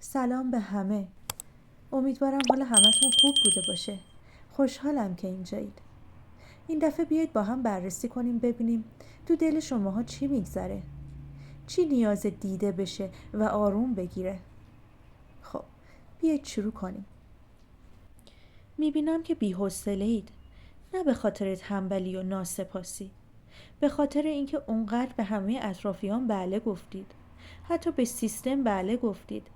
سلام به همه. امیدوارم حال همتون خوب بوده باشه. خوشحالم که اینجایید. این دفعه بیایید با هم بررسی کنیم ببینیم تو دل شماها چی میگذره. چی نیاز دیده بشه و آروم بگیره. خب بیایید شروع کنیم. میبینم که بی‌حوصله‌اید. نه به خاطر تنبلی و ناسپاسی. به خاطر اینکه اونقدر به همه اطرافیان بله گفتید. حتی به سیستم بله گفتید.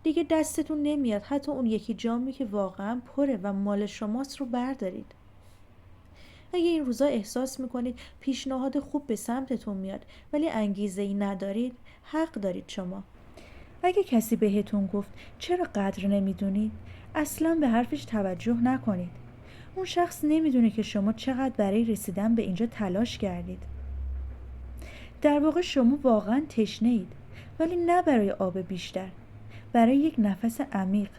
دیگه دستتون نمیاد حتی اون یکی جامی که واقعا پره و مال شماست رو بردارید. اگه این روزا احساس میکنید پیشنهاد خوب به سمتتون میاد ولی انگیزه‌ای ندارید، حق دارید شما. اگه کسی بهتون گفت چرا قدر نمیدونید، اصلا به حرفش توجه نکنید. اون شخص نمیدونه که شما چقدر برای رسیدن به اینجا تلاش کردید. در واقع شما واقعا تشنه اید، ولی نه برای آب بیشتر، برای یک نفس عمیق.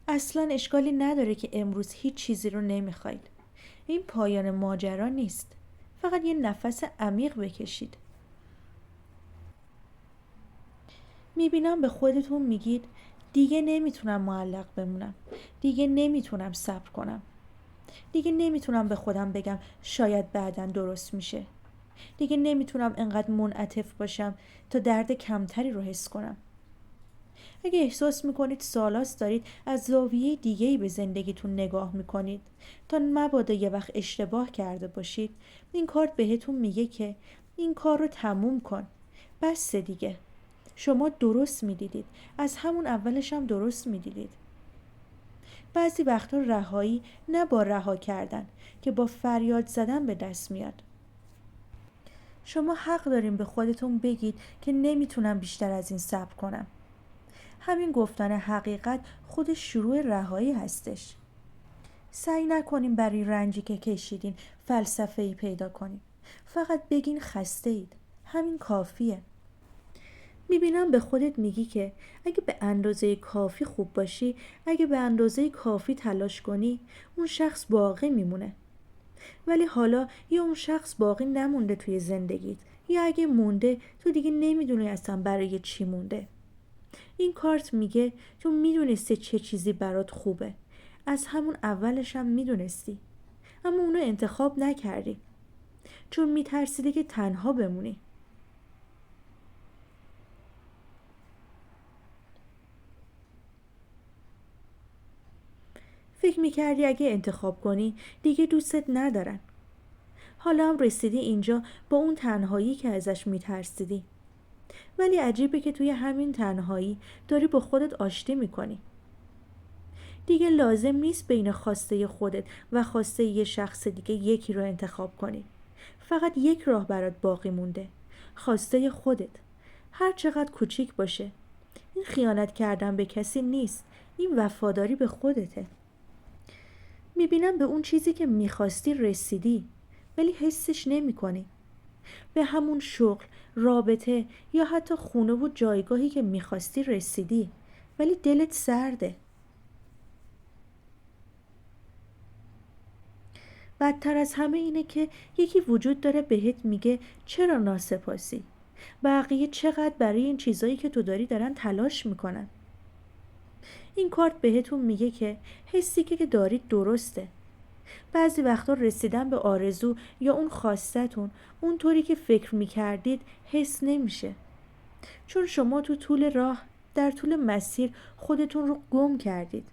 اصلا اشکالی نداره که امروز هیچ چیزی رو نمیخواید. این پایان ماجرا نیست. فقط یه نفس عمیق بکشید. میبینم به خودتون میگید دیگه نمیتونم معلق بمونم. دیگه نمیتونم صبر کنم. دیگه نمیتونم به خودم بگم شاید بعداً درست میشه. دیگه نمیتونم انقدر منعطف باشم تا درد کمتری رو حس کنم. اگه احساس میکنید سالاست دارید از زاویه دیگه‌ای به زندگیتون نگاه میکنید تا مبادا یه وقت اشتباه کرده باشید، این کارت بهتون میگه که این کار رو تموم کن. بس دیگه. شما درست میدیدید. از همون اولش هم درست میدیدید. بعضی وقتا رهایی نه با رها کردن که با فریاد زدن به دست میاد. شما حق دارین به خودتون بگید که نمیتونم بیشتر از این صبر کنم. همین گفتن حقیقت خود شروع رهایی هستش. سعی نکنیم برای رنجی که کشیدین فلسفه‌ای پیدا کنیم. فقط بگین خسته اید. همین کافیه. میبینم به خودت میگی که اگه به اندازه کافی خوب باشی، اگه به اندازه کافی تلاش کنی، اون شخص باقی میمونه. ولی حالا یا اون شخص باقی نمونده توی زندگیت، یا اگه مونده تو دیگه نمیدونی اصلا برای چی مونده. این کارت میگه تو میدونستی چه چیزی برات خوبه. از همون اولش هم میدونستی. اما اونو انتخاب نکردی. چون میترسیدی که تنها بمونی. فکر میکردی اگه انتخاب کنی دیگه دوستت ندارن. حالا هم رسیدی اینجا با اون تنهایی که ازش میترسیدی. ولی عجیبه که توی همین تنهایی داری با خودت آشتی میکنی. دیگه لازم نیست بین خواسته خودت و خواسته یه شخص دیگه یکی رو انتخاب کنی. فقط یک راه برات باقی مونده. خواسته خودت. هر چقدر کوچیک باشه. این خیانت کردن به کسی نیست. این وفاداری به خودته. میبینم به اون چیزی که میخواستی رسیدی، ولی حسش نمی کنی. به همون شغل، رابطه یا حتی خونه و جایگاهی که میخواستی رسیدی، ولی دلت سرده. بدتر از همه اینه که یکی وجود داره بهت میگه چرا ناسپاسی. بقیه چقدر برای این چیزایی که تو داری دارن تلاش میکنن. این کارت بهتون میگه که حسی که دارید درسته. بعضی وقتا رسیدن به آرزو یا اون خواستتون اونطوری که فکر میکردید حس نمیشه. چون شما تو طول راه، در طول مسیر خودتون رو گم کردید.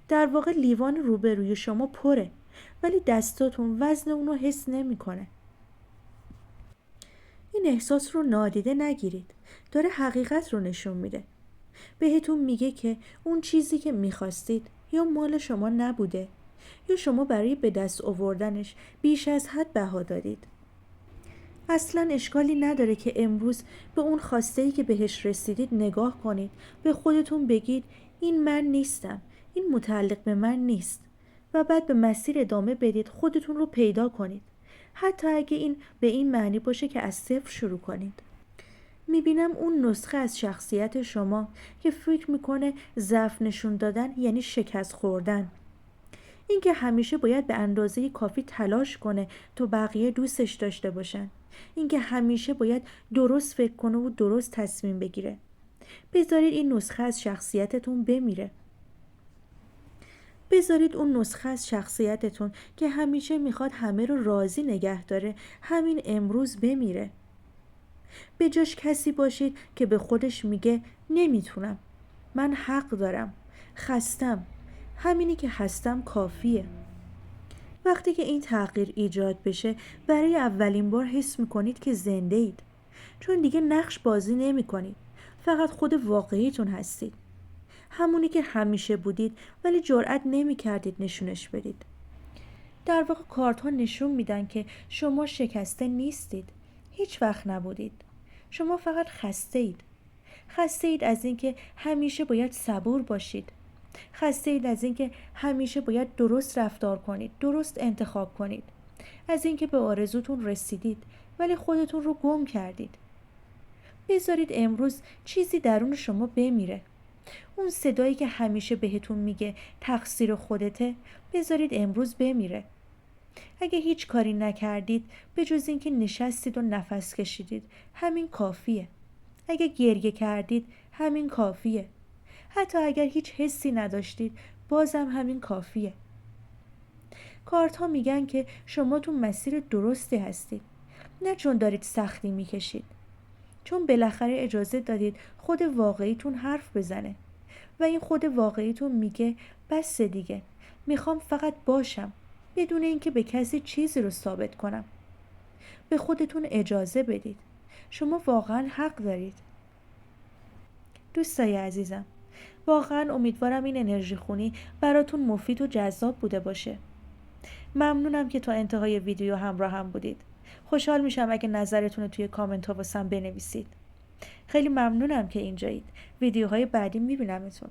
در واقع لیوان روبروی شما پره، ولی دستاتون وزن اونو حس نمیکنه. این احساس رو نادیده نگیرید. داره حقیقت رو نشون میده. بهتون میگه که اون چیزی که میخواستید یا مال شما نبوده، یا شما برای به دست آوردنش بیش از حد بها دادید. اصلا اشکالی نداره که امروز به اون خواسته‌ای که بهش رسیدید نگاه کنید. به خودتون بگید این من نیستم. این متعلق به من نیست. و بعد به مسیر ادامه بدید. خودتون رو پیدا کنید. حتی اگه این به این معنی باشه که از صفر شروع کنید. میبینم اون نسخه از شخصیت شما که فکر میکنه ضعف نشون دادن یعنی شکست خوردن. اینکه همیشه باید به اندازه کافی تلاش کنه تا بقیه دوستش داشته باشن. اینکه همیشه باید درست فکر کنه و درست تصمیم بگیره. بذارید این نسخه از شخصیتتون بمیره. بذارید اون نسخه از شخصیتتون که همیشه میخواد همه رو راضی نگه داره همین امروز بمیره. به جاش کسی باشید که به خودش میگه نمیتونم، من حق دارم، خستم، همینی که هستم کافیه. وقتی که این تغییر ایجاد بشه برای اولین بار حس میکنید که زنده اید، چون دیگه نقش بازی نمی کنید، فقط خود واقعیتون هستید، همونی که همیشه بودید ولی جرأت نمی کردید نشونش بدید. در واقع کارت ها نشون میدن که شما شکسته نیستید، هیچ وقت نبودید، شما فقط خسته اید. خسته اید از اینکه همیشه باید صبور باشید. خسته اید از اینکه همیشه باید درست رفتار کنید، درست انتخاب کنید. از اینکه به آرزوتون رسیدید ولی خودتون رو گم کردید. بذارید امروز چیزی درون شما بمیره. اون صدایی که همیشه بهتون میگه تقصیر خودته، بذارید امروز بمیره. اگه هیچ کاری نکردید به جز اینکه نشستید و نفس کشیدید، همین کافیه. اگه گریه کردید، همین کافیه. حتی اگر هیچ حسی نداشتید، بازم همین کافیه. کارت ها میگن که شما تو مسیر درستی هستید، نه چون دارید سختی میکشید، چون بالاخره اجازه دادید خود واقعیتون حرف بزنه و این خود واقعیتون میگه بس دیگه، میخوام فقط باشم بدون اینکه به کسی چیزی رو ثابت کنم. به خودتون اجازه بدید، شما واقعا حق دارید. دوستای عزیزم، واقعا امیدوارم این انرژی خونی براتون مفید و جذاب بوده باشه. ممنونم که تا انتهای ویدیو همراه هم بودید. خوشحال میشم اگه نظرتون رو توی کامنت ها واسم بنویسید. خیلی ممنونم که اینجایید. ویدیوهای بعدی میبینمتون.